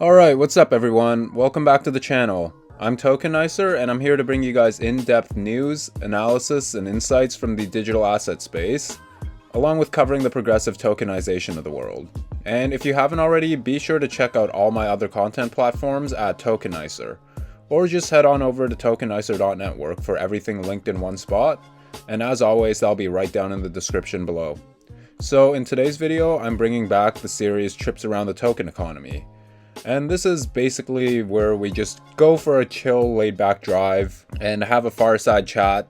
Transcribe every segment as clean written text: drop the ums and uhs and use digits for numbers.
Alright, what's up everyone? Welcome back to the channel. I'm Tokenicer and I'm here to bring you guys in-depth news, analysis, and insights from the digital asset space, along with covering the progressive tokenization of the world. And if you haven't already, be sure to check out all my other content platforms at Tokenicer, or just head on over to tokenicer.network for everything linked in one spot, and as always, that'll be right down in the description below. So in today's video, I'm bringing back the series Trips Around the Token Economy. And this is basically where we just go for a chill, laid-back drive and have a fireside chat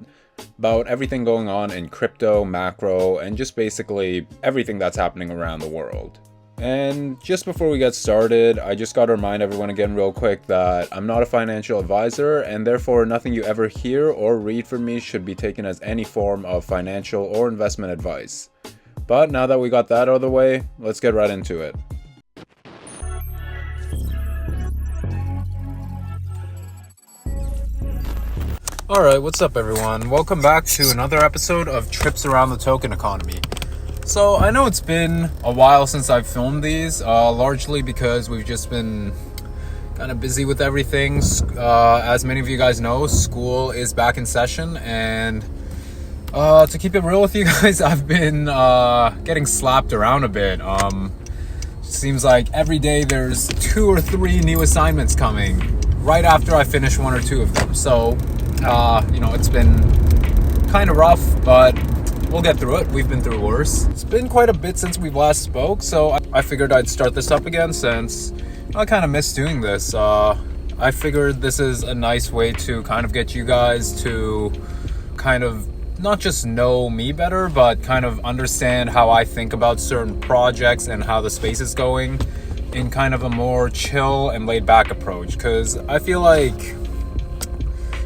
about everything going on in crypto, macro, and just basically everything that's happening around the world. And just before we get started, I just gotta remind everyone again real quick that I'm not a financial advisor, and therefore nothing you ever hear or read from me should be taken as any form of financial or investment advice. But now that we got that out of the way, let's get right into it. Alright, what's up everyone? Welcome back to another episode of Trips Around the Token Economy. So, I know it's been a while since I've filmed these, largely because we've just been kind of busy with everything. As many of you guys know, school is back in session, and to keep it real with you guys, I've been getting slapped around a bit. Seems like every day there's 2 or 3 new assignments coming right after I finish 1 or 2 of them. So, it's been kind of rough, but we'll get through it. We've been through worse. It's been quite a bit since we last spoke, so I figured I'd start this up again since I kind of miss doing this. I figured this is a nice way to kind of get you guys to kind of not just know me better, but kind of understand how I think about certain projects and how the space is going in kind of a more chill and laid back approach. Because I feel like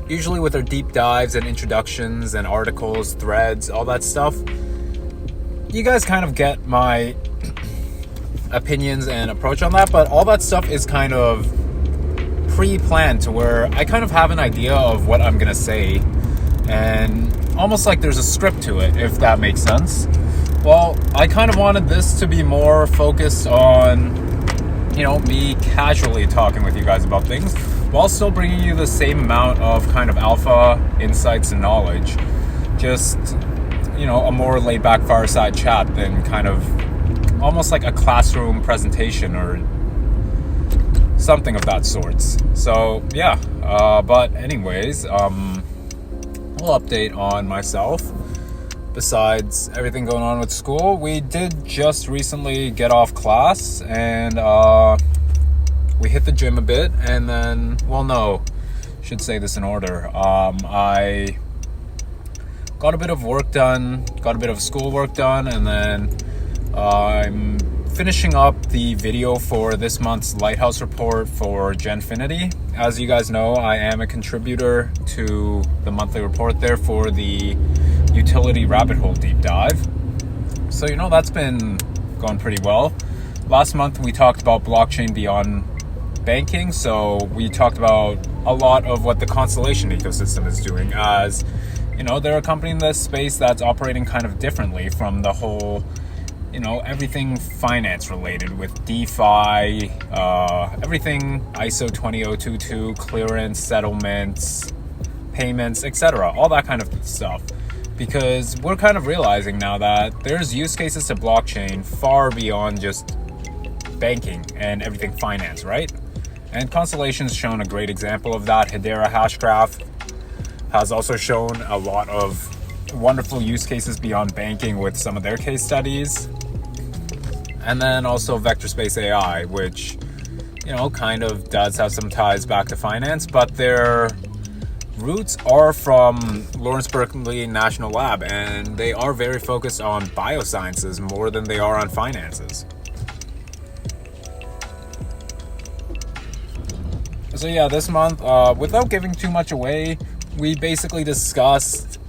usually with our deep dives and introductions and articles, threads, all that stuff, you guys kind of get my opinions and approach on that, but all that stuff is kind of pre-planned to where I kind of have an idea of what I'm gonna say, and almost like there's a script to it, if that makes sense. Well, I kind of wanted this to be more focused on, me casually talking with you guys about things, while still bringing you the same amount of kind of alpha insights and knowledge. Just, a more laid-back fireside chat than kind of almost like a classroom presentation or something of that sort. So, yeah. But anyways, a little update on myself. Besides everything going on with school, we did just recently get off class and we hit the gym a bit, and then, should say this in order. I got a bit of work done, got a bit of schoolwork done, and then I'm finishing up the video for this month's Lighthouse report for Genfinity. As you guys know, I am a contributor to the monthly report there for the utility rabbit hole deep dive. So, that's been going pretty well. Last month we talked about blockchain beyond banking, so we talked about a lot of what the Constellation ecosystem is doing, as they're a company in this space that's operating kind of differently from the whole everything finance related with DeFi, everything ISO 20022, clearance, settlements, payments, etc., all that kind of stuff. Because we're kind of realizing now that there's use cases to blockchain far beyond just banking and everything finance, right? And Constellation's shown a great example of that. Hedera Hashgraph has also shown a lot of wonderful use cases beyond banking with some of their case studies. And then also Vector Space AI, which, kind of does have some ties back to finance, but their roots are from Lawrence Berkeley National Lab, and they are very focused on biosciences more than they are on finances. So yeah, this month, without giving too much away, we basically discussed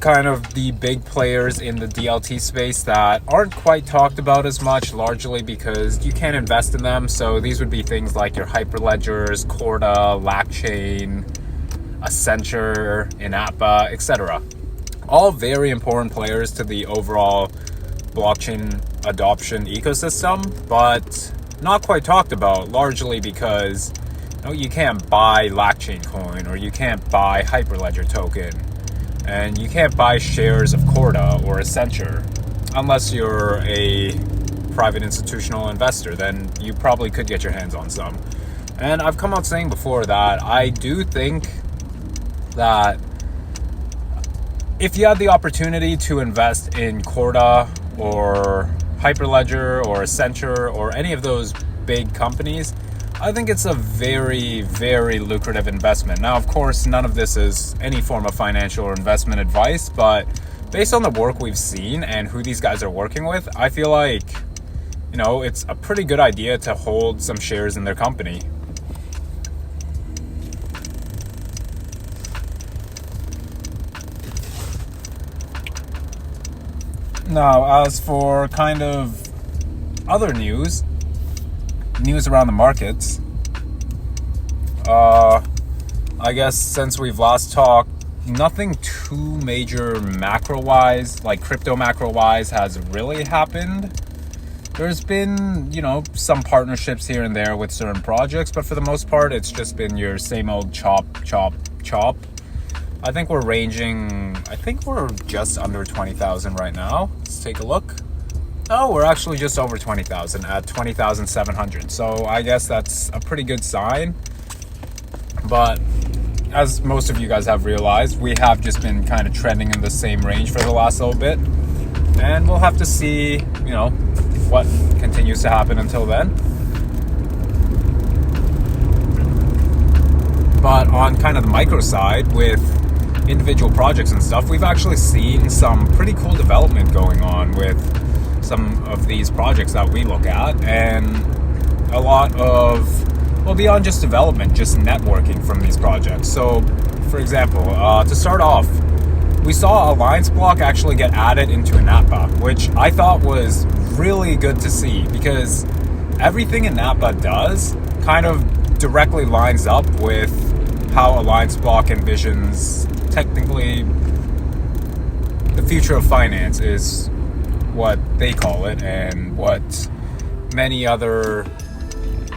kind of the big players in the DLT space that aren't quite talked about as much, largely because you can't invest in them. So these would be things like your Hyperledgers, Corda, LackChain, Accenture, INATBA, etc. All very important players to the overall blockchain adoption ecosystem, but not quite talked about, largely because you can't buy LackChain coin, or you can't buy Hyperledger token, and you can't buy shares of Corda or Accenture unless you're a private institutional investor. Then you probably could get your hands on some. And I've come out saying before that I do think that if you had the opportunity to invest in Corda or Hyperledger or Accenture or any of those big companies, I think it's a very, very lucrative investment. Now, of course, none of this is any form of financial or investment advice, but based on the work we've seen and who these guys are working with, I feel like, it's a pretty good idea to hold some shares in their company. Now, as for kind of other news around the markets, I guess since we've last talked, nothing too major macro-wise, like crypto macro-wise, has really happened. There's been, some partnerships here and there with certain projects, but for the most part, it's just been your same old chop. I think we're just under 20,000 right now. Let's take a look. Oh, we're actually just over 20,000 at 20,700. So I guess that's a pretty good sign. But as most of you guys have realized, we have just been kind of trending in the same range for the last little bit. And we'll have to see, what continues to happen until then. But on kind of the micro side with individual projects and stuff, we've actually seen some pretty cool development going on with some of these projects that we look at, and a lot of, beyond just development, just networking from these projects. So, for example, to start off, we saw AllianceBlock actually get added into INATBA, which I thought was really good to see, because everything INATBA does kind of directly lines up with how AllianceBlock envisions technically the future of finance, is what they call it, and what many other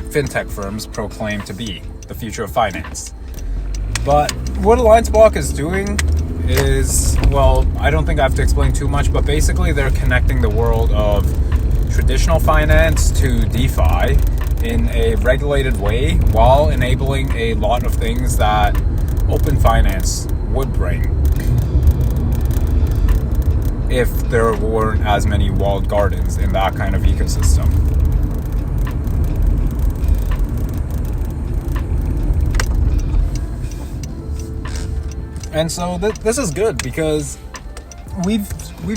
fintech firms proclaim to be the future of finance. But what AllianceBlock is doing is, I don't think I have to explain too much, but basically they're connecting the world of traditional finance to DeFi in a regulated way, while enabling a lot of things that open finance would bring if there weren't as many walled gardens in that kind of ecosystem. And so this is good, because we've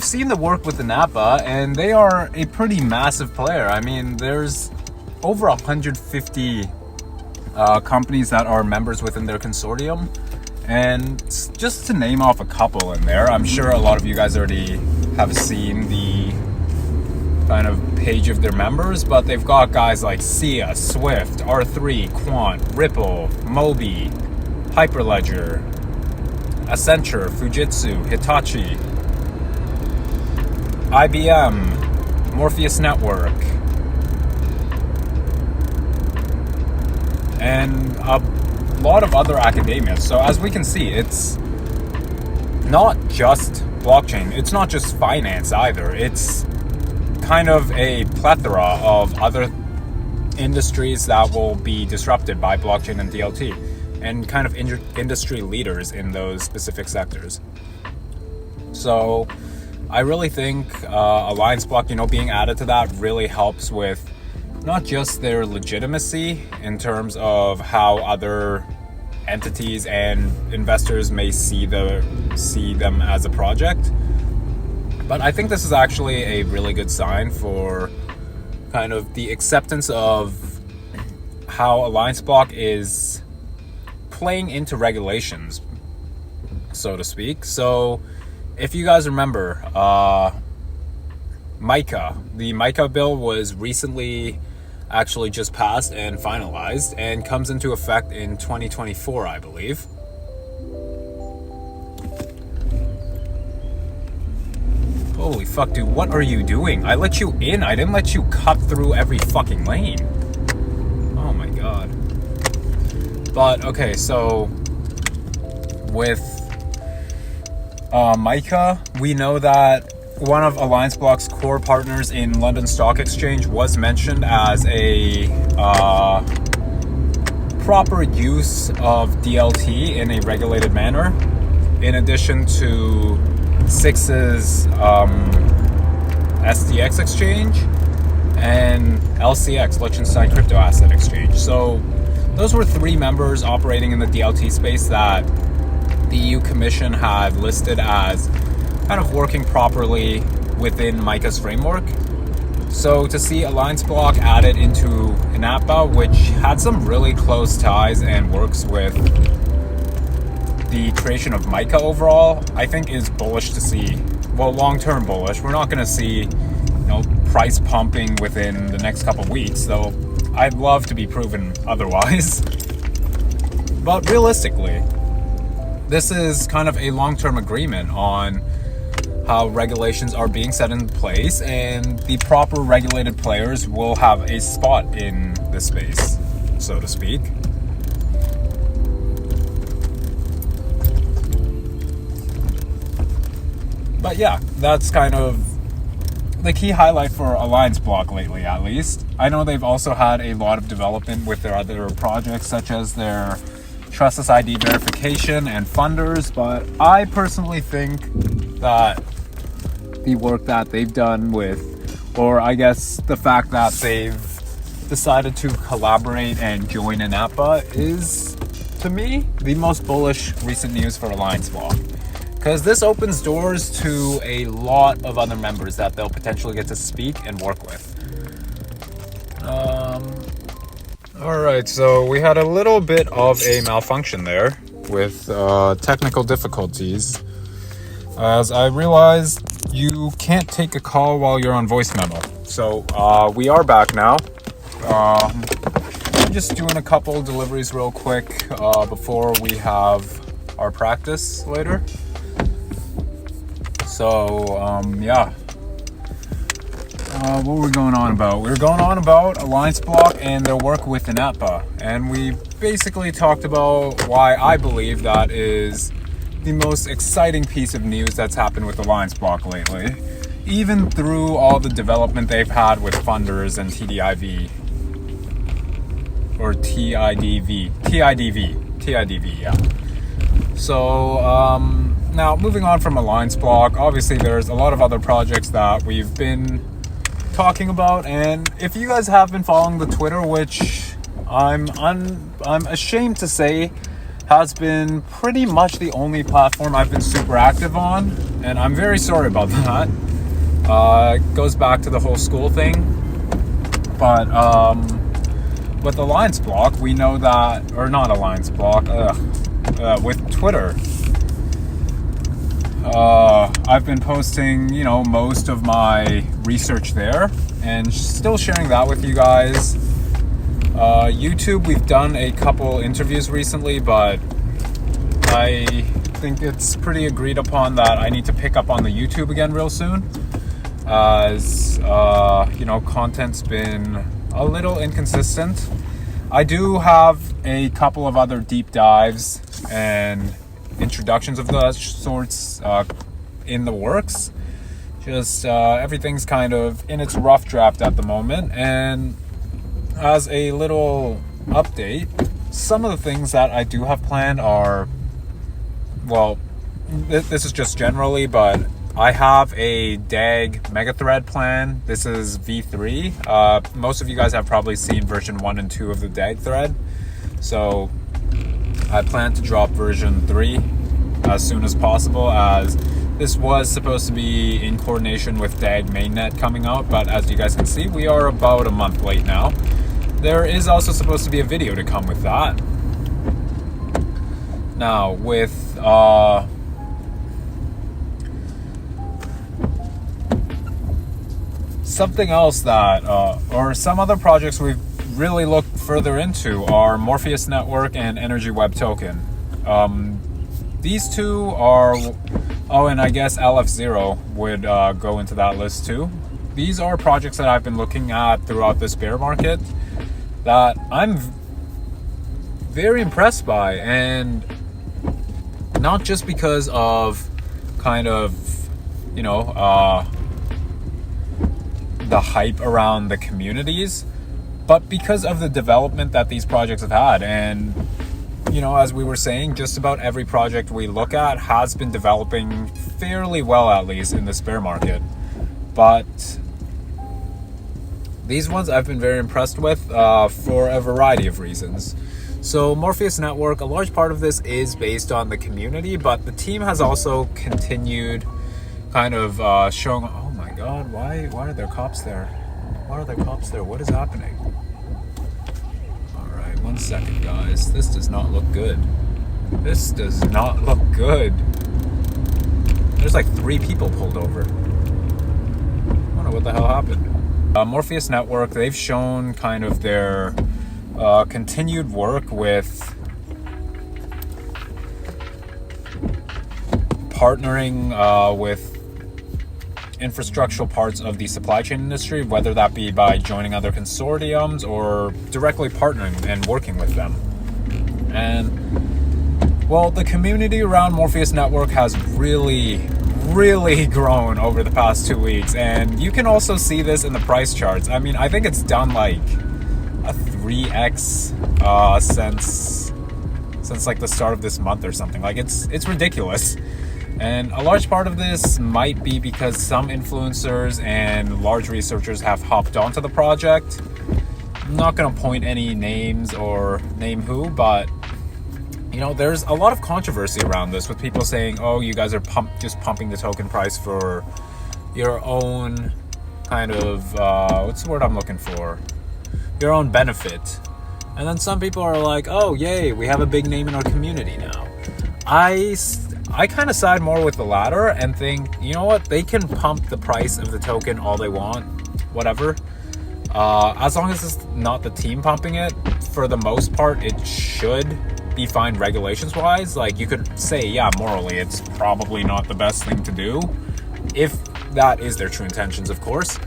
seen the work with the INATBA, and they are a pretty massive player. I mean, there's over 150 companies that are members within their consortium. And just to name off a couple in there, I'm sure a lot of you guys already have seen the kind of page of their members, but they've got guys like SIA, Swift, R3, Quant, Ripple, Mobi, Hyperledger, Accenture, Fujitsu, Hitachi, IBM, Morpheus Network, and a lot of other academia. So as we can see, it's not just blockchain, it's not just finance either. It's kind of a plethora of other industries that will be disrupted by blockchain and DLT, and kind of industry leaders in those specific sectors. So I really think AllianceBlock, being added to that really helps with not just their legitimacy in terms of how other entities and investors may see them as a project, but I think this is actually a really good sign for kind of the acceptance of how AllianceBlock is playing into regulations, so to speak. So if you guys remember, the MICA bill was recently actually just passed and finalized, and comes into effect in 2024, I believe. Holy fuck, dude, what are you doing? I let you in. I didn't let you cut through every fucking lane. Oh my god. But, okay, so with Mica, we know that one of AllianceBlock's core partners in London Stock Exchange was mentioned as a proper use of DLT in a regulated manner, in addition to SIX's SDX exchange and LCX, Liechtenstein Crypto Asset Exchange. So those were three members operating in the DLT space that the EU Commission had listed as kind of working properly within MiCA's framework. So to see AllianceBlock added into INATBA, which had some really close ties and works with the creation of MiCA overall, I think is bullish to see. Well, long-term bullish. We're not going to see, price pumping within the next couple of weeks, though I'd love to be proven otherwise. But realistically, this is kind of a long-term agreement on how regulations are being set in place, and the proper regulated players will have a spot in this space, so to speak. But yeah, that's kind of the key highlight for AllianceBlock lately, at least. I know they've also had a lot of development with their other projects, such as their Trustless ID verification and funders, but I personally think that the work that they've done with, or I guess the fact that they've decided to collaborate and join INATBA is, to me, the most bullish recent news for AllianceBlock. Because this opens doors to a lot of other members that they'll potentially get to speak and work with. Alright, so we had a little bit of a malfunction there with technical difficulties. As I realized, you can't take a call while you're on voice memo. So we are back now. I'm just doing a couple deliveries real quick before we have our practice later. So, yeah. What were we going on about? We were going on about AllianceBlock and their work with INATBA. And we basically talked about why I believe that is the most exciting piece of news that's happened with AllianceBlock lately. Even through all the development they've had with funders and TIDV, yeah. So, now moving on from AllianceBlock, obviously there's a lot of other projects that we've been talking about, and if you guys have been following the Twitter, which I'm ashamed to say has been pretty much the only platform I've been super active on, and I'm very sorry about that. It goes back to the whole school thing, but with AllianceBlock, we know that, or not AllianceBlock, with Twitter, I've been posting, most of my research there and still sharing that with you guys. YouTube, we've done a couple interviews recently, but I think it's pretty agreed upon that I need to pick up on the YouTube again real soon, as, content's been a little inconsistent. I do have a couple of other deep dives and introductions of those sorts in the works. Just everything's kind of in its rough draft at the moment, and as a little update, some of the things that I do have planned are, well, this is just generally, but I have a DAG megathread plan. This is V3. Most of you guys have probably seen version 1 and 2 of the DAG thread, so I plan to drop version 3 as soon as possible, as this was supposed to be in coordination with DAG mainnet coming out, but as you guys can see, we are about a month late now. There is also supposed to be a video to come with that. Now, with something else that, or some other projects we've really looked further into are Morpheus Network and Energy Web Token. These two are Oh, and I guess LF0 would go into that list too. These are projects that I've been looking at throughout this bear market that I'm very impressed by, and not just because of kind of, you know, the hype around the communities, but because of the development that these projects have had. And, you know, as we were saying, just about every project we look at has been developing fairly well, at least in this bear market. But these ones I've been very impressed with for a variety of reasons. So Morpheus Network, a large part of this is based on the community, but the team has also continued kind of showing... Oh my god, why are there cops there? Why are there cops there? What is happening? Alright, 1 second, guys. This does not look good. This does not look good. There's like 3 people pulled over. I don't know what the hell happened. Morpheus Network, they've shown kind of their continued work with partnering with infrastructural parts of the supply chain industry, whether that be by joining other consortiums or directly partnering and working with them. And, well, the community around Morpheus Network has really grown over the past 2 weeks, and you can also see this in the price charts. I mean, I think it's done like a 3x since like the start of this month or something. Like, it's ridiculous. And a large part of this might be because some influencers and large researchers have hopped onto the project. I'm not going to point any names or name who, but, you know, there's a lot of controversy around this, with people saying, oh, you guys are just pumping the token price for your own kind of, what's the word I'm looking for? Your own benefit. And then some people are like, oh, yay, we have a big name in our community now. I kind of side more with the latter and think, you know what, they can pump the price of the token all they want, whatever. As long as it's not the team pumping it, for the most part, it should be fine regulations-wise. Like, you could say, yeah, morally, it's probably not the best thing to do, if that is their true intentions, of course.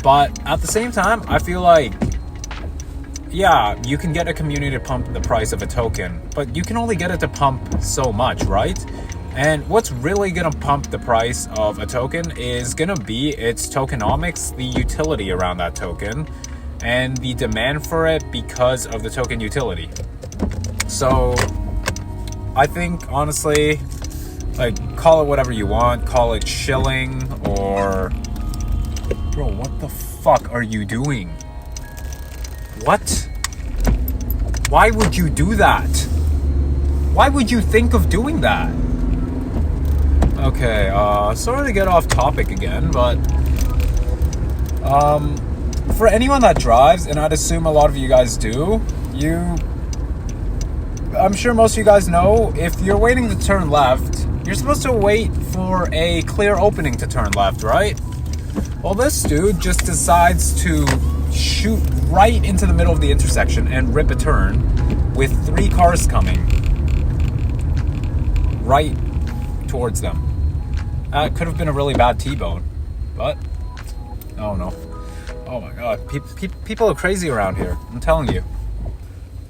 But at the same time, I feel like, yeah, you can get a community to pump the price of a token, but you can only get it to pump so much, right? And what's really going to pump the price of a token is going to be its tokenomics, the utility around that token, and the demand for it because of the token utility. So I think, honestly, like, call it whatever you want, call it shilling, or... Bro, what the fuck are you doing? What? Why would you do that? Why would you think of doing that? Okay, sorry to get off topic again, but for anyone that drives, and I'd assume a lot of you guys do, I'm sure most of you guys know, if you're waiting to turn left, you're supposed to wait for a clear opening to turn left, right? Well, this dude just decides to shoot right into the middle of the intersection and rip a turn with 3 cars coming right towards them. It could have been a really bad T-bone, but I don't know. Oh my god, people are crazy around here, I'm telling you.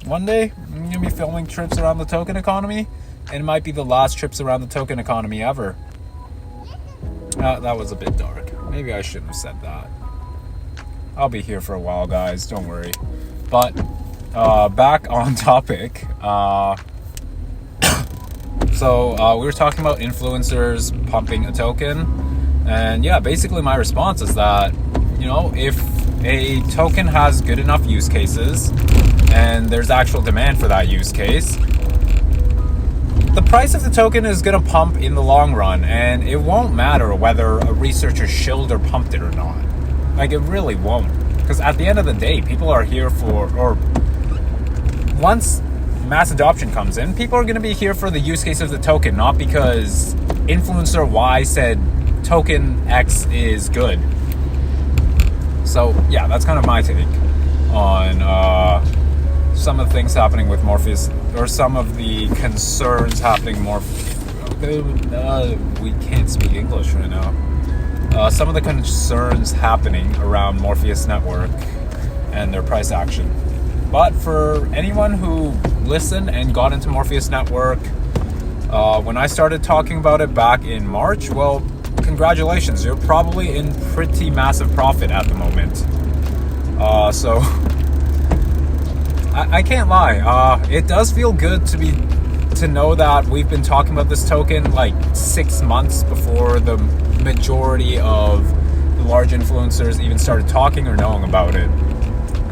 One day, I'm going to be filming trips around the token economy, and it might be the last trips around the token economy ever. That was a bit dark. Maybe I shouldn't have said that. I'll be here for a while, guys, don't worry. But back on topic. So we were talking about influencers pumping a token, and yeah, basically my response is that, you know, if a token has good enough use cases and there's actual demand for that use case, the price of the token is going to pump in the long run, and it won't matter whether a researcher shilled or pumped it or not. Like, it really won't, because at the end of the day, people are here for, or once mass adoption comes in, people are going to be here for the use case of the token, not because influencer Y said token X is good. So yeah, that's kind of my take on some of the things happening with Morpheus, or some of the concerns happening we can't speak English right now. Some of the concerns happening around Morpheus network and their price action. But for anyone who listened and got into Morpheus network, when I started talking about it back in March, well, congratulations, you're probably in pretty massive profit at the moment. So I can't lie, it does feel good to know that we've been talking about this token like 6 months before the majority of the large influencers even started talking or knowing about it.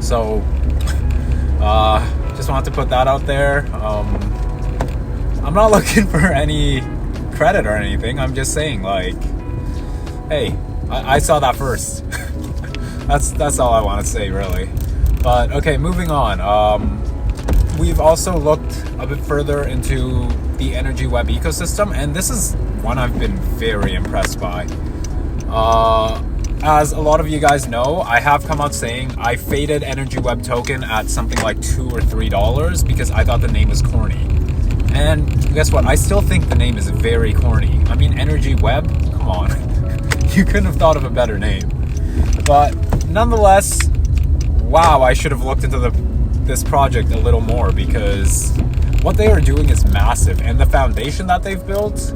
So just wanted to put that out there. I'm not looking for any credit or anything. I'm just saying, like, hey, I saw that first. That's all I want to say, really. But okay, moving on. We've also looked a bit further into the energy web ecosystem, and this is one I've been very impressed by. As a lot of you guys know, I have come out saying I faded energy web token at something like $2 or $3 because I thought the name was corny. And guess what? I still think the name is very corny. I mean, energy web? Come on. You couldn't have thought of a better name. But nonetheless, wow, I should have looked into this project a little more, because what they are doing is massive, and the foundation that they've built,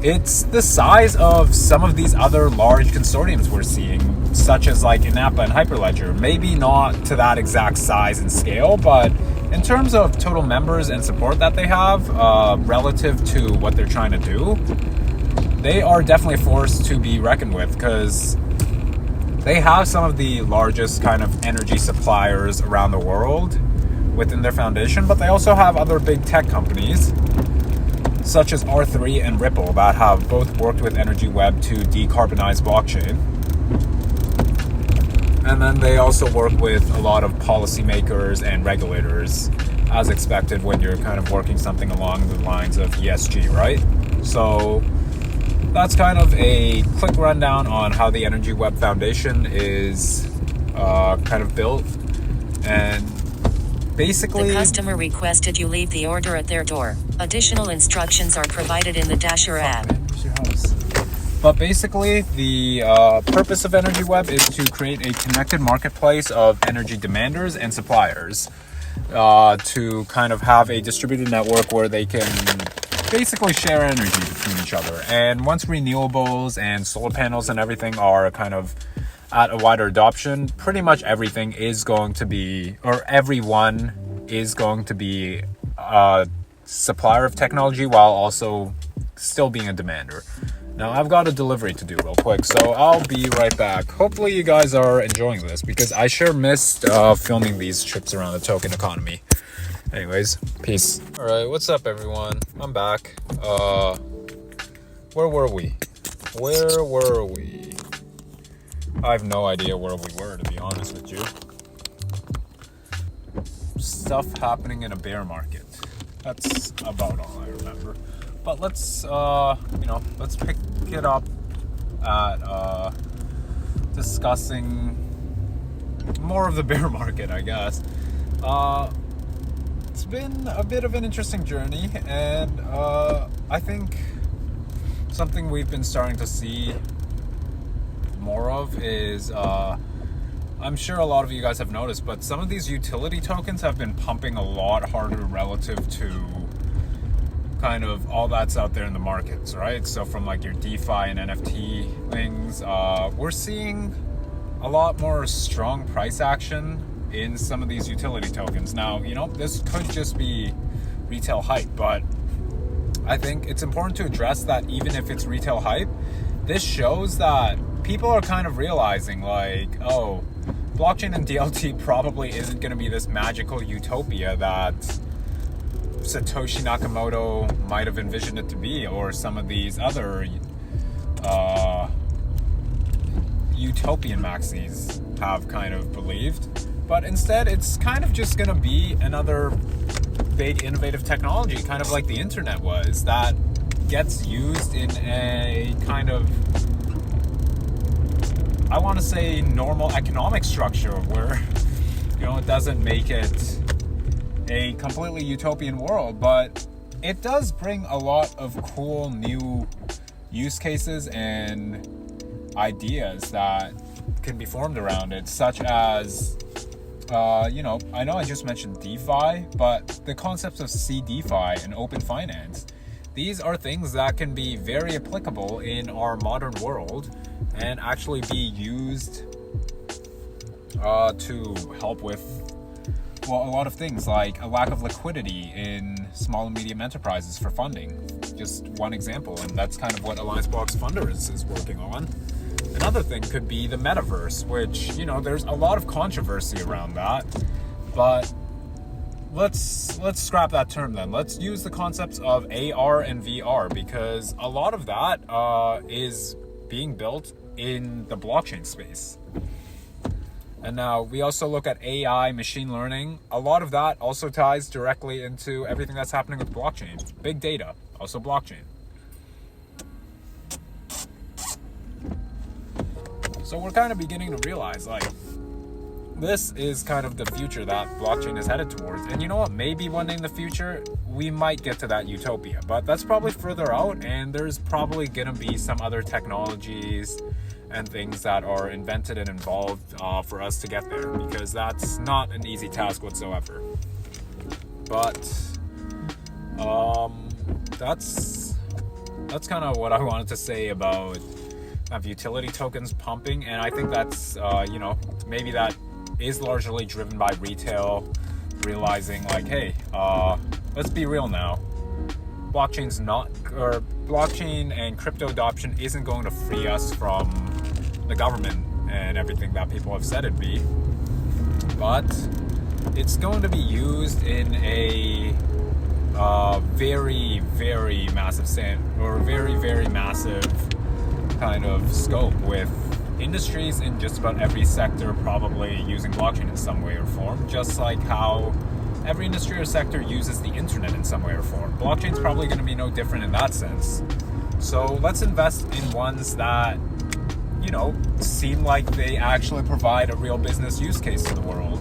it's the size of some of these other large consortiums we're seeing, such as like INATBA and Hyperledger. Maybe not to that exact size and scale, but in terms of total members and support that they have, relative to what they're trying to do, they are definitely a force to be reckoned with, because they have some of the largest kind of energy suppliers around the world within their foundation, but they also have other big tech companies such as R3 and Ripple that have both worked with Energy Web to decarbonize blockchain. And then they also work with a lot of policymakers and regulators, as expected when you're kind of working something along the lines of ESG, right? So that's kind of a quick rundown on how the Energy Web Foundation is kind of built. And basically, the customer requested you leave the order at their door. Additional instructions are provided in the Dasher app. But basically, the purpose of Energy Web is to create a connected marketplace of energy demanders and suppliers, to kind of have a distributed network where they can basically share energy between each other. And once renewables and solar panels and everything are kind of at a wider adoption, pretty much everything is going to be, or everyone is going to be a supplier of technology while also still being a demander. Now, I've got a delivery to do real quick, so I'll be right back. Hopefully you guys are enjoying this, because I sure missed filming these trips around the token economy. Anyways, peace. Alright, what's up everyone? I'm back. Where were we? I have no idea where we were, to be honest with you. Stuff happening in a bear market. That's about all I remember. But let's let's pick it up at discussing more of the bear market, I guess. It's been a bit of an interesting journey, and I think something we've been starting to see more of is, I'm sure a lot of you guys have noticed, but some of these utility tokens have been pumping a lot harder relative to kind of all that's out there in the markets, right? So from like your DeFi and NFT things, we're seeing a lot more strong price action in some of these utility tokens. Now, this could just be retail hype, but I think it's important to address that even if it's retail hype, this shows that people are kind of realizing like, oh, blockchain and DLT probably isn't going to be this magical utopia that Satoshi Nakamoto might have envisioned it to be, or some of these other utopian maxis have kind of believed. But instead, it's kind of just going to be another big innovative technology, kind of like the internet was, that gets used in a kind of, I want to say, normal economic structure where, it doesn't make it a completely utopian world, but it does bring a lot of cool new use cases and ideas that can be formed around it, such as I know I just mentioned DeFi, but the concepts of CDeFi and open finance, these are things that can be very applicable in our modern world and actually be used to help with, well, a lot of things, like a lack of liquidity in small and medium enterprises for funding. Just one example, and that's kind of what AllianceBlock's funder is working on. Another thing could be the metaverse, which, there's a lot of controversy around that, but let's scrap that term then. Let's use the concepts of AR and VR, because a lot of that is being built in the blockchain space. And now we also look at AI, machine learning. A lot of that also ties directly into everything that's happening with blockchain. Big data, also blockchain. So we're kind of beginning to realize, like, this is kind of the future that blockchain is headed towards. And you know what? Maybe one day in the future, we might get to that utopia. But that's probably further out, and there's probably going to be some other technologies and things that are invented and involved for us to get there, because that's not an easy task whatsoever. But that's kind of what I wanted to say about utility tokens pumping. And I think that's maybe that is largely driven by retail realizing, like, hey, let's be real now. Blockchain and crypto adoption isn't going to free us from the government and everything that people have said it'd be, but it's going to be used in a very, very massive very massive kind of scope, with industries in just about every sector probably using blockchain in some way or form, just like how every industry or sector uses the internet in some way or form. Blockchain's probably going to be no different in that sense. So let's invest in ones that, seem like they actually provide a real business use case to the world.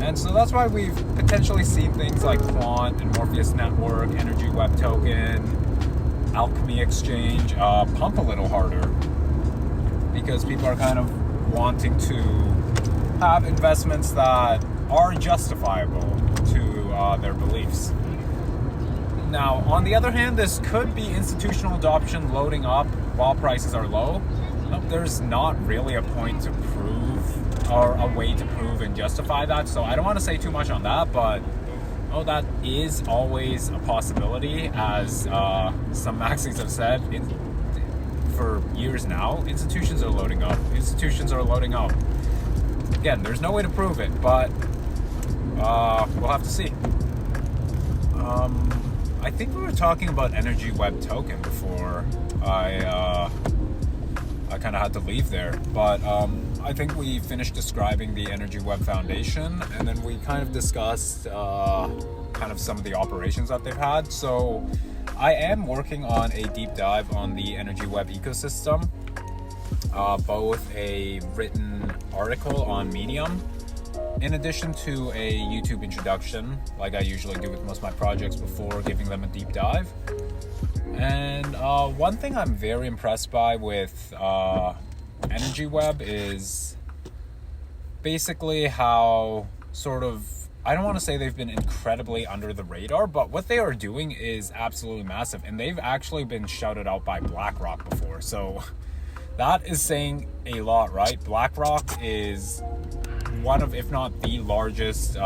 And so that's why we've potentially seen things like Quant and Morpheus Network, Energy Web Token, Alchemy Exchange pump a little harder, because people are kind of wanting to have investments that are justifiable to their beliefs. Now, on the other hand, this could be institutional adoption loading up while prices are low. There's not really a point to prove, or a way to prove and justify that, so I don't want to say too much on that, but that is always a possibility, as some maxis have said for years now. Institutions are loading up. Again, there's no way to prove it, but we'll have to see. I think we were talking about Energy Web Token before I kind of had to leave there, but I think we finished describing the Energy Web Foundation, and then we kind of discussed kind of some of the operations that they've had. So I am working on a deep dive on the Energy Web ecosystem, both a written article on Medium, in addition to a YouTube introduction, like I usually do with most of my projects before giving them a deep dive. And one thing I'm very impressed by with Energy Web is basically how sort of, I don't want to say they've been incredibly under the radar, but what they are doing is absolutely massive. And they've actually been shouted out by BlackRock before. So that is saying a lot, right? BlackRock is one of, if not the largest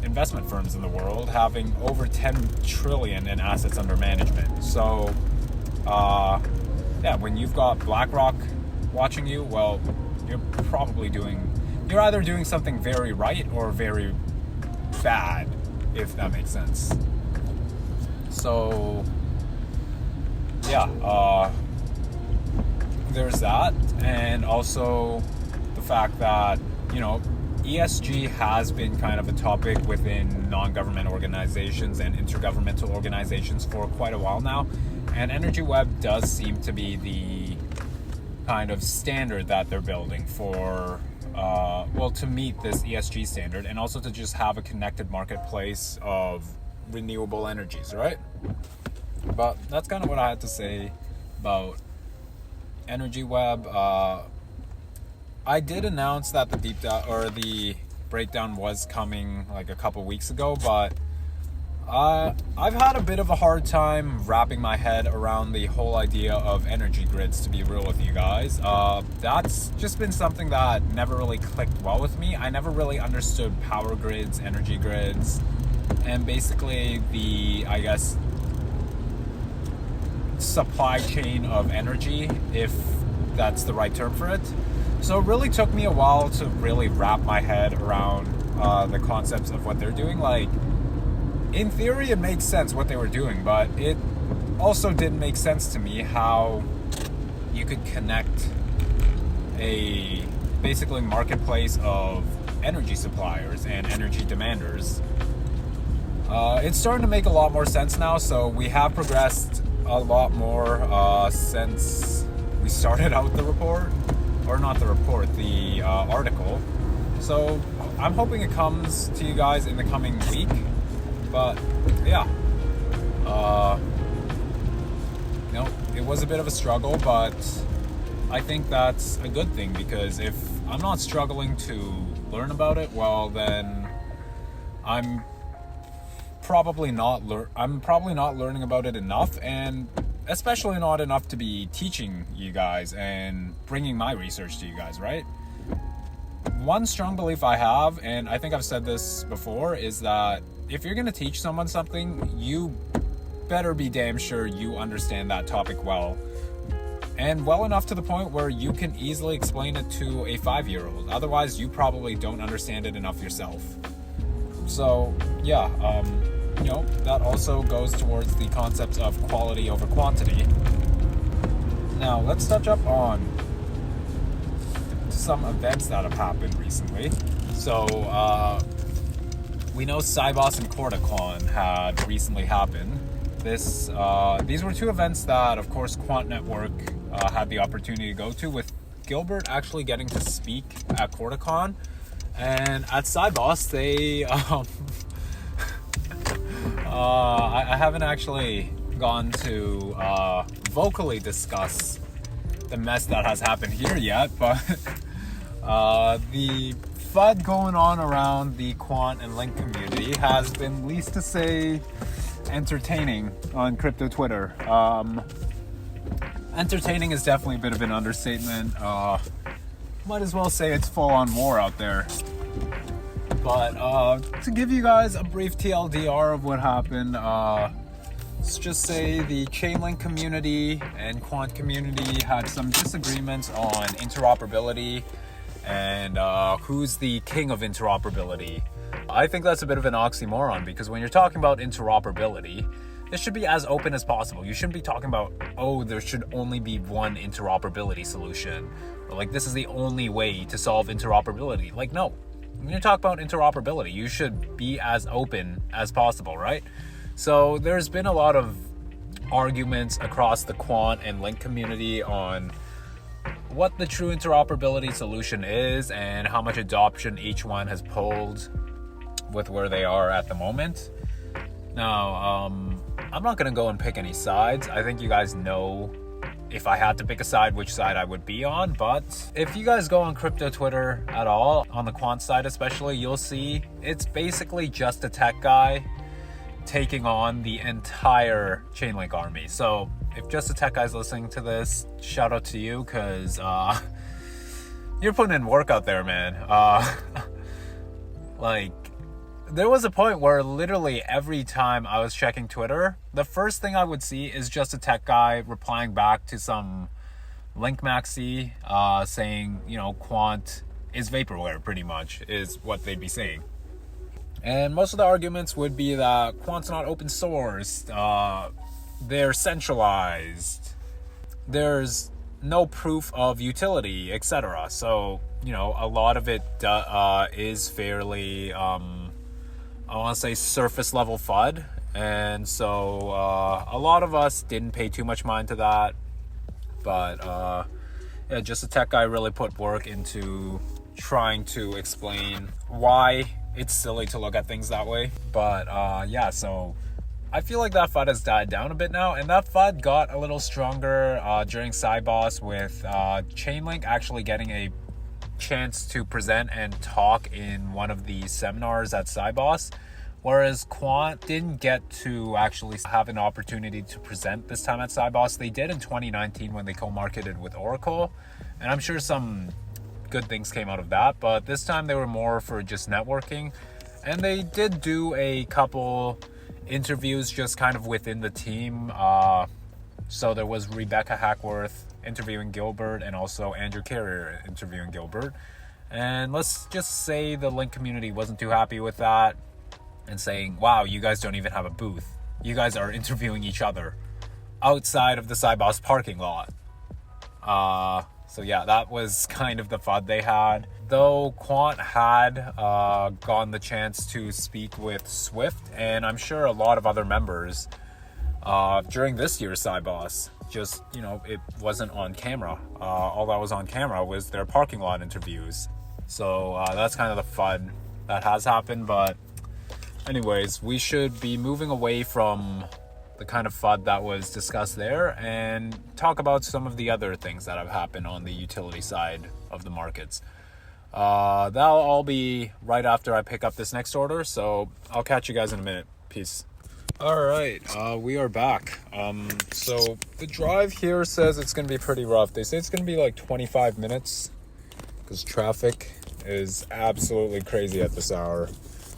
investment firms in the world, having over 10 trillion in assets under management. So when you've got BlackRock watching you, well, you're either doing something very right or very bad, if that makes sense. So there's that. And also the fact that, ESG has been kind of a topic within non-government organizations and intergovernmental organizations for quite a while now. And Energy Web does seem to be the kind of standard that they're building for, to meet this ESG standard, and also to just have a connected marketplace of, renewable energies, right? But that's kind of what I had to say about Energy Web. I did announce that the deep dive or the breakdown was coming like a couple weeks ago, but I've had a bit of a hard time wrapping my head around the whole idea of energy grids, to be real with you guys. That's just been something that never really clicked well with me. I never really understood power grids, energy grids, and basically the, I guess, supply chain of energy, if that's the right term for it. So it really took me a while to really wrap my head around the concepts of what they're doing. Like, in theory, it makes sense what they were doing, but it also didn't make sense to me how you could connect a basically marketplace of energy suppliers and energy demanders. It's starting to make a lot more sense now, so we have progressed a lot more since we started out the report, or not the report, the article. So I'm hoping it comes to you guys in the coming week. But yeah, it was a bit of a struggle, but I think that's a good thing, because if I'm not struggling to learn about it, well, then I'm probably not learning about it enough, and especially not enough to be teaching you guys and bringing my research to you guys, right? One strong belief I have, and I think I've said this before, is that if you're going to teach someone something, you better be damn sure you understand that topic well. And well enough to the point where you can easily explain it to a 5-year-old. Otherwise, you probably don't understand it enough yourself. So, yeah, that also goes towards the concepts of quality over quantity. Now, let's touch up on some events that have happened recently. So, we know SIBOS and CordaCon had recently happened. These were two events that, of course, Quant Network had the opportunity to go to, with Gilbert actually getting to speak at CordaCon. And at SIBOS, they... I haven't actually gone to vocally discuss the mess that has happened here yet, but the FUD going on around the Quant and Link community has been, least to say, entertaining on crypto Twitter. Entertaining is definitely a bit of an understatement. Might as well say it's full-on war out there. But to give you guys a brief TLDR of what happened, let's just say the Chainlink community and Quant community had some disagreements on interoperability and who's the king of interoperability. I think that's a bit of an oxymoron, because when you're talking about interoperability, it should be as open as possible. You shouldn't be talking about, oh, there should only be one interoperability solution, or like this is the only way to solve interoperability. Like, no. When you talk about interoperability, you should be as open as possible, right? So there's been a lot of arguments across the Quant and Link community on what the true interoperability solution is and how much adoption each one has pulled with where they are at the moment. Now, I'm not going to go and pick any sides. I think you guys know, if I had to pick a side, which side I would be on. But if you guys go on crypto Twitter at all, on the Quant side especially, you'll see it's basically just a tech guy taking on the entire Chainlink army. So if just a tech guy's listening to this, shout out to you, because you're putting in work out there, man. Like, there was a point where literally every time I was checking Twitter, the first thing I would see is just a tech guy replying back to some Link maxi saying, Quant is vaporware, pretty much, is what they'd be saying. And most of the arguments would be that Quant's not open source, they're centralized, there's no proof of utility, etc. So, a lot of it is fairly, I want to say, surface level FUD. And so a lot of us didn't pay too much mind to that. But just a tech guy really put work into trying to explain why it's silly to look at things that way. But yeah, so I feel like that FUD has died down a bit now, and that FUD got a little stronger during SIBOS with Chainlink actually getting a chance to present and talk in one of the seminars at SIBOS, whereas Quant didn't get to actually have an opportunity to present this time at SIBOS. They did in 2019 when they co-marketed with Oracle, and I'm sure some good things came out of that, but this time they were more for just networking, and they did do a couple interviews just kind of within the team. So there was Rebecca Hackworth interviewing Gilbert, and also Andrew Carrier interviewing Gilbert, and let's just say the Link community wasn't too happy with that and saying, wow, you guys don't even have a booth, you guys are interviewing each other outside of the SIBOS parking lot. So yeah, that was kind of the FUD they had. Though Quant had gotten the chance to speak with Swift, and I'm sure a lot of other members during this year's SIBOS, just, you know, it wasn't on camera. All that was on camera was their parking lot interviews. So that's kind of the FUD that has happened. But anyways, we should be moving away from the kind of FUD that was discussed there and talk about some of the other things that have happened on the utility side of the markets. That'll all be right after I pick up this next order, so I'll catch you guys in a minute. Peace. All right, we are back. So the drive here says it's going to be pretty rough. They say it's going to be like 25 minutes because traffic is absolutely crazy at this hour.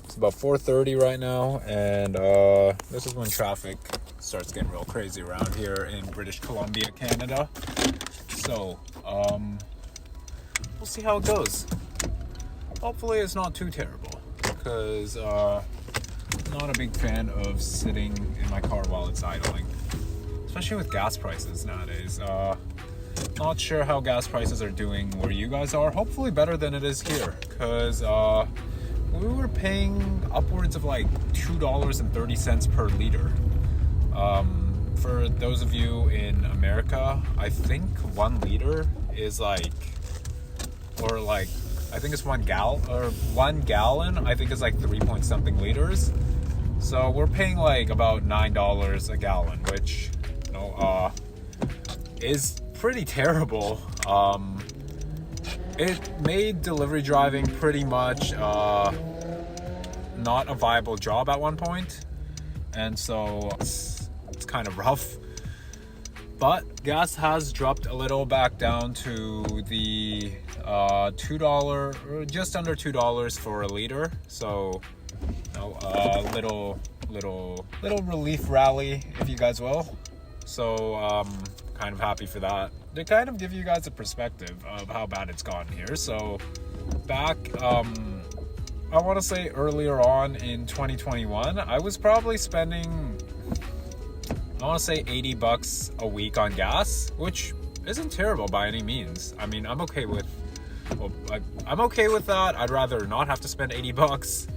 It's about 4:30 right now, and this is when traffic starts getting real crazy around here in British Columbia, Canada. So we'll see how it goes. Hopefully it's not too terrible, because I'm not a big fan of sitting in my car while it's idling, especially with gas prices nowadays. Not sure how gas prices are doing where you guys are. Hopefully better than it is here, because we were paying upwards of like $2.30 per liter. For those of you in America, I think 1 liter is like, or like, I think it's 1 gallon, I think is like 3 point something liters. So we're paying like about $9 a gallon, which, you know, is pretty terrible. It made delivery driving pretty much not a viable job at one point, and so it's kind of rough. But gas has dropped a little back down to the $2 or just under $2 for a liter. So, you know, little relief rally, if you guys will. So kind of happy for that. To kind of give you guys a perspective of how bad it's gotten here. So back I want to say earlier on in 2021, I was probably spending, I want to say $80 a week on gas, which isn't terrible by any means. I mean, I'm okay with that. I'd rather not have to spend $80,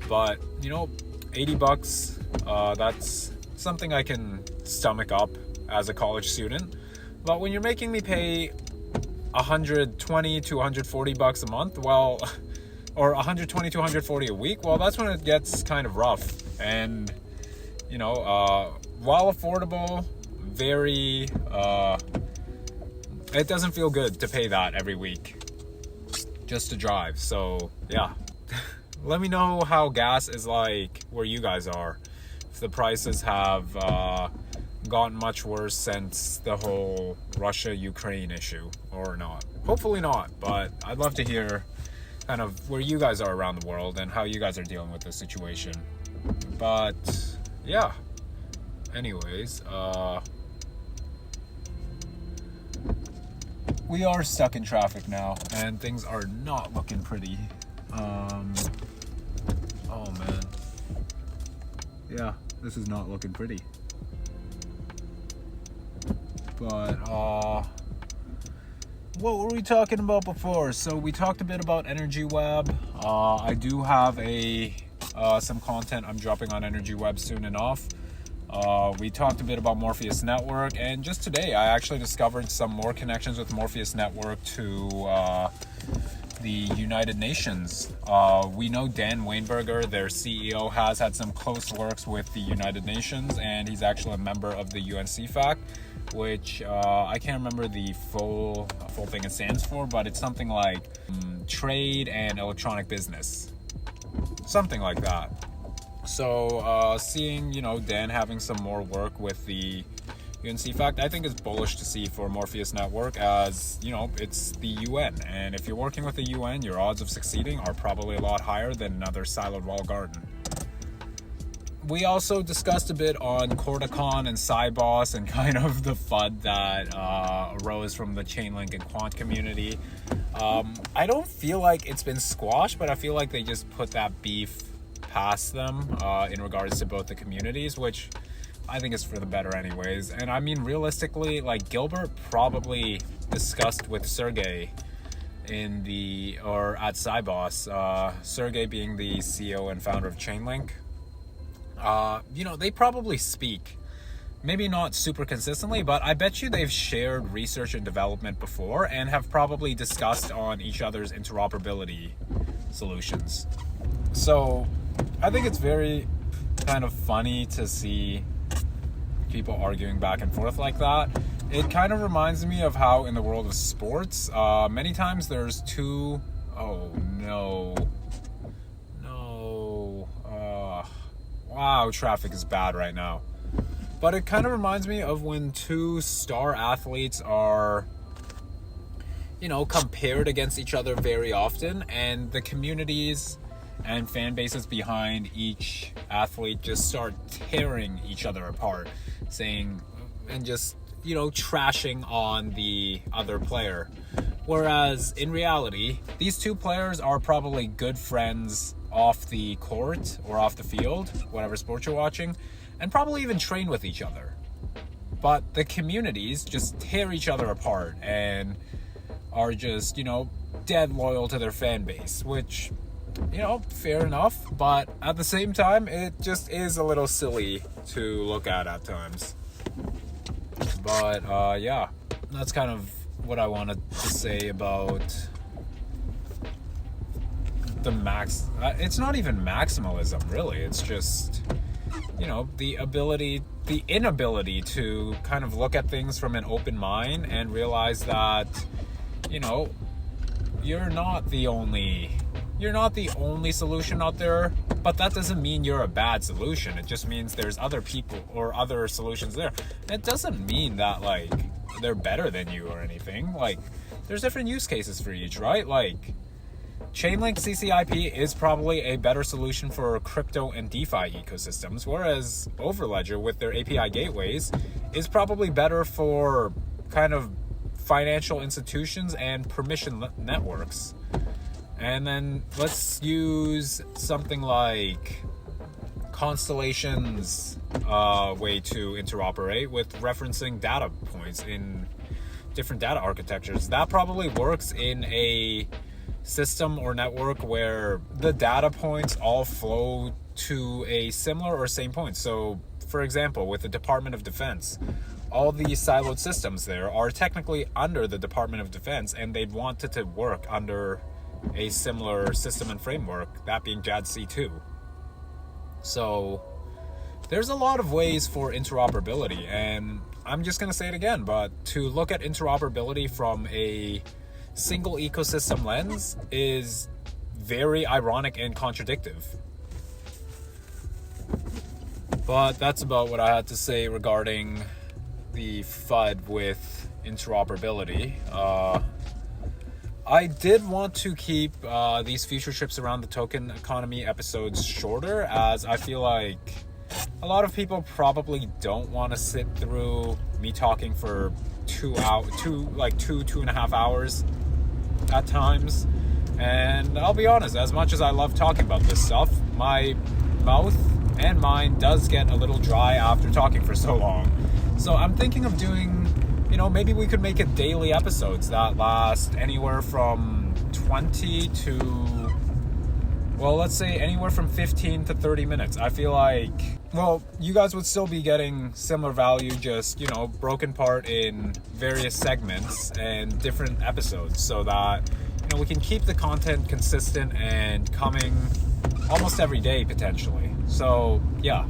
but you know, $80, that's something I can stomach up as a college student. But when you're making me pay $120 to $140 a month, well, or $120 to $140 a week, well, that's when it gets kind of rough. And you know, while affordable, very it doesn't feel good to pay that every week just to drive. So yeah, let me know how gas is like where you guys are, if the prices have gotten much worse since the whole Russia-Ukraine issue or not. Hopefully not, but I'd love to hear kind of where you guys are around the world and how you guys are dealing with this situation. But yeah, anyways, we are stuck in traffic now, and things are not looking pretty. Oh man, yeah, this is not looking pretty. But what were we talking about before? So we talked a bit about Energy Web. I do have some content I'm dropping on Energy Web soon enough. We talked a bit about Morpheus Network, and just today I actually discovered some more connections with Morpheus Network to the United Nations. We know Dan Weinberger, their CEO, has had some close works with the United Nations, and he's actually a member of the UNESCAP, which I can't remember the full thing it stands for, but it's something like trade and electronic business, something like that. So seeing, Dan having some more work with the UNESCAP, I think is bullish to see for Morpheus network, as it's the UN, and if you're working with the UN, your odds of succeeding are probably a lot higher than another siloed walled garden. We also discussed a bit on CordaCon and SIBOS and kind of the FUD that arose from the Chainlink and Quant community. I don't feel like it's been squashed, but I feel like they just put that beef past them in regards to both the communities, which I think is for the better anyways. And I mean, realistically, like, Gilbert probably discussed with Sergey at SIBOS, Sergey being the CEO and founder of Chainlink. They probably speak, maybe not super consistently, but I bet you they've shared research and development before and have probably discussed on each other's interoperability solutions. So I think it's very kind of funny to see people arguing back and forth like that. It kind of reminds me of how in the world of sports, many times there's two... Oh, no. Wow, traffic is bad right now. But it kind of reminds me of when two star athletes are, compared against each other very often, and the communities and fan bases behind each athlete just start tearing each other apart, saying and just trashing on the other player, whereas in reality these two players are probably good friends off the court or off the field, whatever sport you're watching, and probably even train with each other, but the communities just tear each other apart and are just dead loyal to their fan base, which fair enough, but at the same time, it just is a little silly to look at times. But, yeah, that's kind of what I wanted to say about it's not even maximalism, really. It's just, the inability to kind of look at things from an open mind and realize that, you're not the only solution out there, but that doesn't mean you're a bad solution. It just means there's other people or other solutions there. It doesn't mean that, like, they're better than you or anything. Like, there's different use cases for each, right? Like, Chainlink CCIP is probably a better solution for crypto and DeFi ecosystems, whereas Overledger with their API gateways is probably better for kind of financial institutions and permission networks. And then let's use something like Constellation's way to interoperate with referencing data points in different data architectures. That probably works in a system or network where the data points all flow to a similar or same point. So, for example, with the Department of Defense, all these siloed systems there are technically under the Department of Defense, and they'd want it to work under a similar system and framework, that being JADC2. So there's a lot of ways for interoperability, and I'm just going to say it again, but to look at interoperability from a single ecosystem lens is very ironic and contradictive. But that's about what I had to say regarding the FUD with interoperability. I did want to keep these future trips around the token economy episodes shorter, as I feel like a lot of people probably don't want to sit through me talking for 2.5 hours at times. And I'll be honest, as much as I love talking about this stuff, my mouth and mind does get a little dry after talking for so long. So I'm thinking of doing, maybe we could make it daily episodes that last anywhere from 20 to, well, let's say anywhere from 15 to 30 minutes. I feel like, well, you guys would still be getting similar value, just, broken apart in various segments and different episodes, so that, we can keep the content consistent and coming almost every day potentially. So yeah,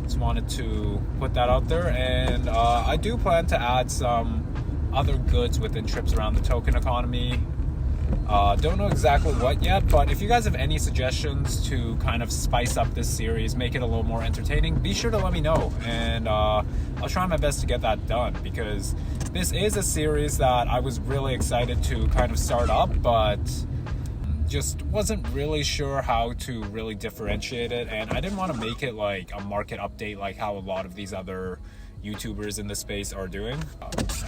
just wanted to put that out there, and I do plan to add some other goods within Trips Around the Token Economy. Don't know exactly what yet, but if you guys have any suggestions to kind of spice up this series, make it a little more entertaining, be sure to let me know, and I'll try my best to get that done, because this is a series that I was really excited to kind of start up, but just wasn't really sure how to really differentiate it, and I didn't want to make it like a market update like how a lot of these other YouTubers in the space are doing.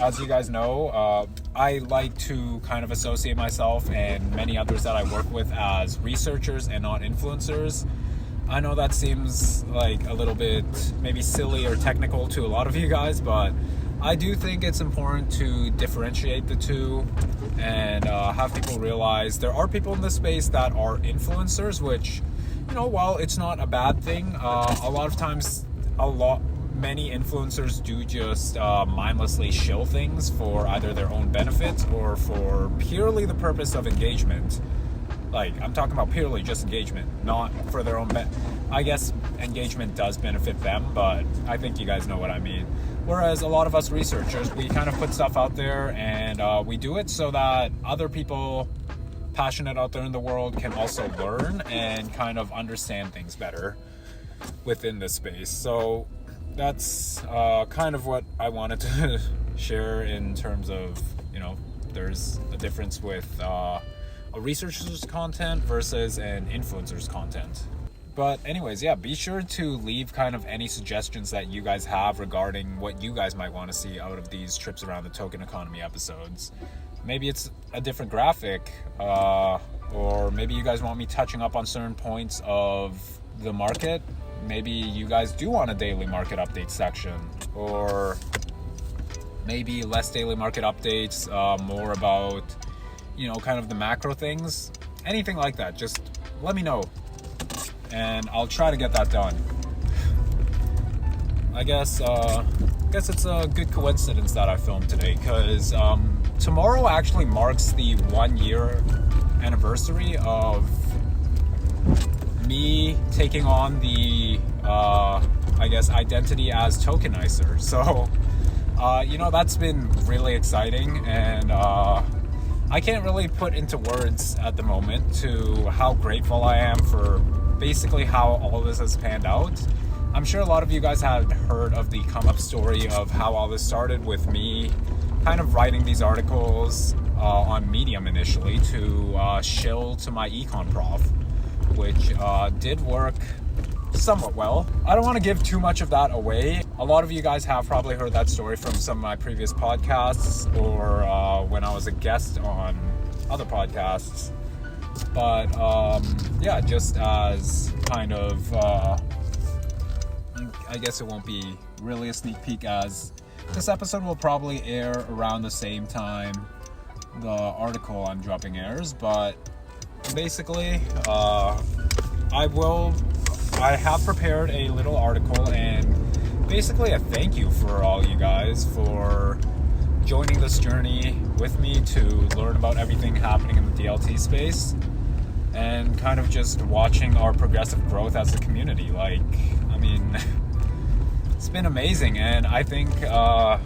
As you guys know, I like to kind of associate myself and many others that I work with as researchers and not influencers. I know that seems like a little bit maybe silly or technical to a lot of you guys, but I do think it's important to differentiate the two and have people realize there are people in this space that are influencers, which, while it's not a bad thing, a lot of times many influencers do just mindlessly shill things for either their own benefit or for purely the purpose of engagement. Like, I'm talking about purely just engagement, not for their own I guess engagement does benefit them, but I think you guys know what I mean. Whereas a lot of us researchers, we kind of put stuff out there, and we do it so that other people passionate out there in the world can also learn and kind of understand things better within this space. So that's kind of what I wanted to share in terms of, there's a difference with a researcher's content versus an influencer's content. But anyways, yeah, be sure to leave kind of any suggestions that you guys have regarding what you guys might want to see out of these Trips Around the Token Economy episodes. Maybe it's a different graphic, or maybe you guys want me touching up on certain points of the market. Maybe you guys do want a daily market update section, or maybe less daily market updates, more about, kind of the macro things. Anything like that, just let me know, and I'll try to get that done. I guess it's a good coincidence that I filmed today, because tomorrow actually marks the 1 year anniversary of me taking on the identity as Tokenicer. So that's been really exciting, and I can't really put into words at the moment to how grateful I am for basically how all this has panned out. I'm sure a lot of you guys had heard of the come up story of how all this started with me kind of writing these articles on Medium initially to shill to my econ prof, which did work somewhat well. I don't want to give too much of that away. A lot of you guys have probably heard that story from some of my previous podcasts, or when I was a guest on other podcasts. But yeah, just as kind of I guess it won't be really a sneak peek, as this episode will probably air around the same time the article I'm dropping airs. But basically, I have prepared a little article, and basically a thank you for all you guys for joining this journey with me to learn about everything happening in the DLT space, and kind of just watching our progressive growth as a community. Like, I mean, it's been amazing. And I think a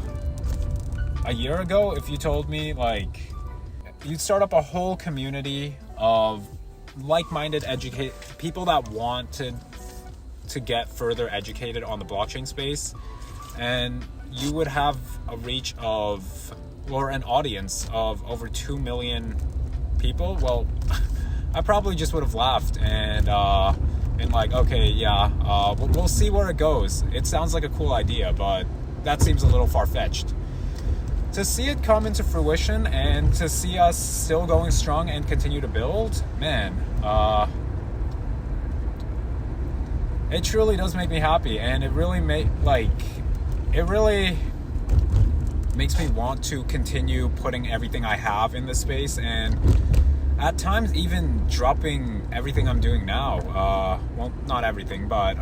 year ago, if you told me like you'd start up a whole community of like-minded people that wanted to get further educated on the blockchain space, and you would have a reach of, or an audience of, over 2 million people, well, I probably just would have laughed and been like, okay, yeah, we'll see where it goes. It sounds like a cool idea, but that seems a little far-fetched. To see it come into fruition and to see us still going strong and continue to build, man, it truly does make me happy, and it really makes me want to continue putting everything I have in this space, and at times even dropping everything I'm doing now. Well, not everything, but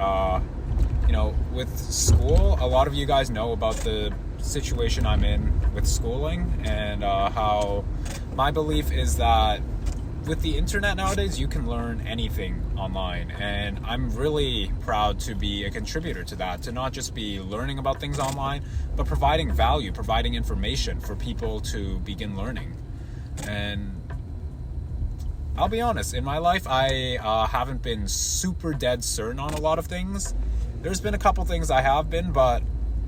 with school, a lot of you guys know about the situation I'm in with schooling, and how my belief is that with the internet nowadays, you can learn anything online, and I'm really proud to be a contributor to that, to not just be learning about things online, but providing value, providing information for people to begin learning. And I'll be honest, in my life, I haven't been super dead certain on a lot of things. There's been a couple things I have been, but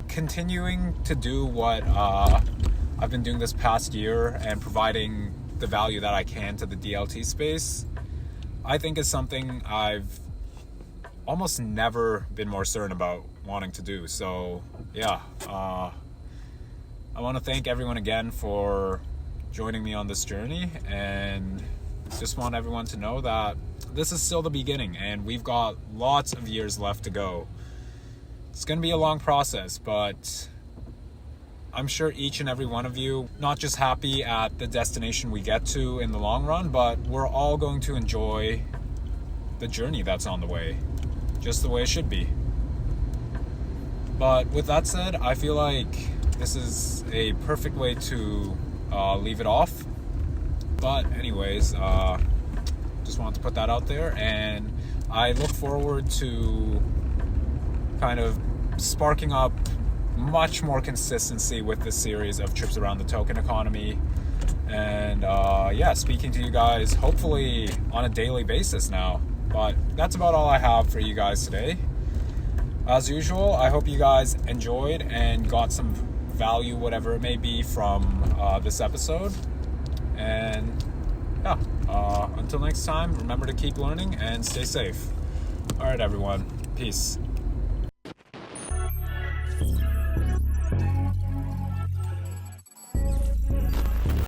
continuing to do what I've been doing this past year and providing the value that I can to the DLT space, I think is something I've almost never been more certain about wanting to do. So yeah, I want to thank everyone again for joining me on this journey, and just want everyone to know that this is still the beginning and we've got lots of years left to go. It's going to be a long process, but I'm sure each and every one of you, not just happy at the destination we get to in the long run, but we're all going to enjoy the journey that's on the way, just the way it should be. But with that said, I feel like this is a perfect way to leave it off. But anyways, just wanted to put that out there, and I look forward to kind of sparking up much more consistency with this series of trips around the token economy, and speaking to you guys hopefully on a daily basis now. But that's about all I have for you guys today. As usual, I hope you guys enjoyed and got some value, whatever it may be, from this episode. And until next time, remember to keep learning and stay safe. All right, everyone, peace.